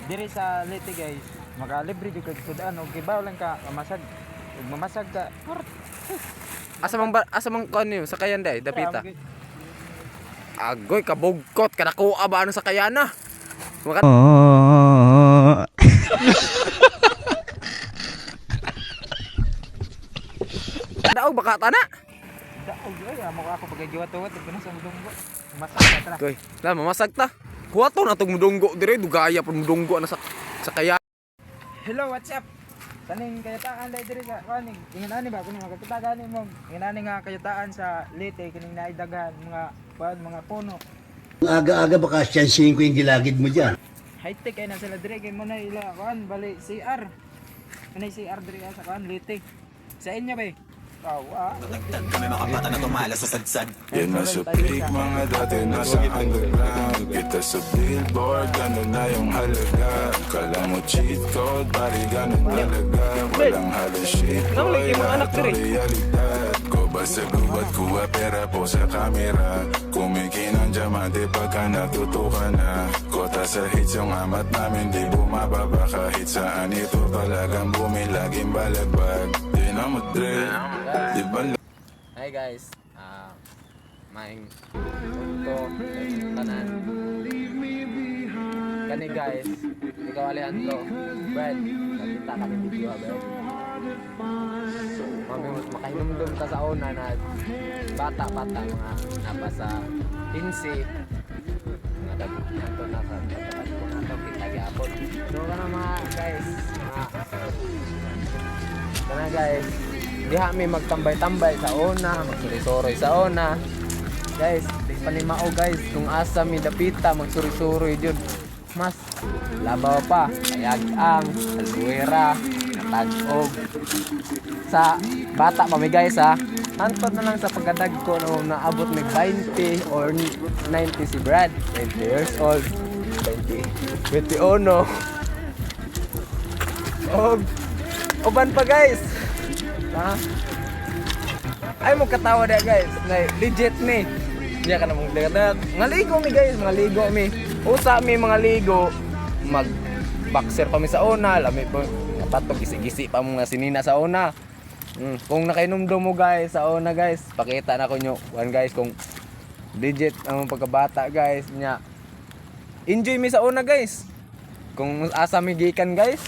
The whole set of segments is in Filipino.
diri sa Leyte guys, makalibre di ka sudaan og gibaw lang ka mamasag. Ug mamasag ka. Asa mang kuan niyo sa kayan day, dapita. Agoy kabugkot kanakuha ba ano sa kayana? Maka Daog baka tana. Daog ay amo ako pagagiwat-wat ug sa mudunggo. Mamasag ka tara. Goy, la mamasag ta. Kuwato na tong mudunggo dire dugaya pa mudunggo na sa kaya. Hello, what's up? Taning kayataan dai diri sa kaning inganani ba kuno makakita mo. Inganani nga kayataan sa Leyte kining naidaghan mga puno. Aga-aga baka siyansihin ko yung gilagid mo dyan. High-tech ay na sila diri kay mo na ila kan bali CR. Kanay CR diri sa kan Leyte. Sa inyo ba? Nagtag kami mga bata na tumala sa sadsad. Yan na sa peak, mga dati nasa underground. Kita sa billboard, gano'n na yung halaga. Kala mo cheat code, pari gano'n talaga. Walang halos shit, boy, lahat ang realidad. Ko ba sa gubat, kuha pera po sa kamera. Kumikinang diamante pagka natutukan na. Kota sa hits yung amat namin, di bumababa. Kahit saan ito talagang bumilaging balagbag. Di na mo dread. Hi guys, maing punto tanan. Kani guys, ikaw Alejandro, Brad, nakita kami video ha Brad. Mami makahinumdum ta sa una na bata-bata mga nabasa insi. Mga dapat nato na sa nato kita gyapon. So kana mga guys, kana guys. Diha mi magtambay-tambay sa una, magsuri-suri sa una. Guys, di pa ni mao guys, kung asa mi dapita magsuri-suri jud. Mas labaw pa, kayag-ang, albuera, natag-og. Sa bata pa mi guys ha. Hantod na lang sa pagkadag ko no naabot mig 20 or 90 si Brad, 20 years old. 21. Uban pa guys. Ha? Ay mo katawa dia guys. Legit ni. Niya ka na mong dagat. Mga ligo mi guys, mga ligo mi. Usa mi mga ligo. Mag boxer pa mi sa una, lami po. Patog gisi-gisi pa mga sinina sa una. Kung nakainomdom mo guys sa una guys, pakita na ko nyo. One guys kung legit ang pagkabata guys niya. Enjoy mi sa una guys. Kung asa mi gikan guys.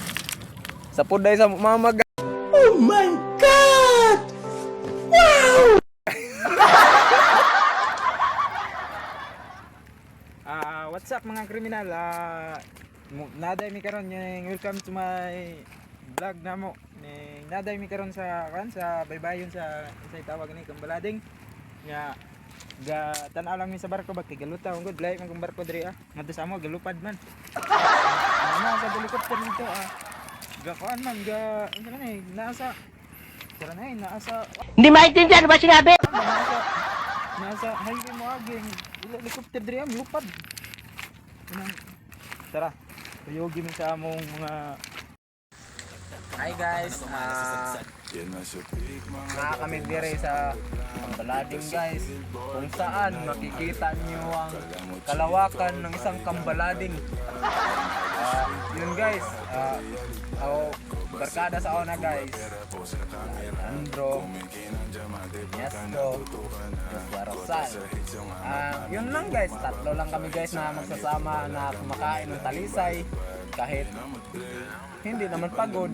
Sa puday sa mama guys. Oh my God! Wow! What's up mga kriminal? Naday mi karon yung welcome to my vlog namo. Naday mi karon sa baybayon sa tawag ni Kambalading. Nga ga tan-aw lang mi sa barko bag tigaluta ungod lay man kung barko diri ngadto sa amo galupad man. Ano sa helicopter nito gakuan man ano na nasa tara na nasa Hindi maintindihan ba sinabi? nasa highway mo aging helicopter diri lupad. Tara, tuyogi mi sa among mga. Hi guys, Yan na sa peak, mga na kami dire sa Kambalading guys, kung saan makikita niyo ang kalawakan ng isang Kambalading. Yun guys, barkada sa ona guys. Alejandro, Nesto, Rosal. Yun lang guys, tatlo lang kami guys na magsasama na kumakain ng talisay kahit hindi naman pagod.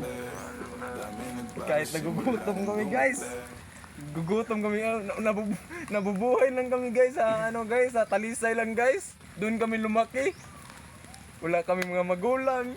Kahit nagugutom kami guys. Gugutom kami, nabubuhay lang kami guys sa sa talisay lang guys. Doon kami lumaki. Wala kami mga magulang.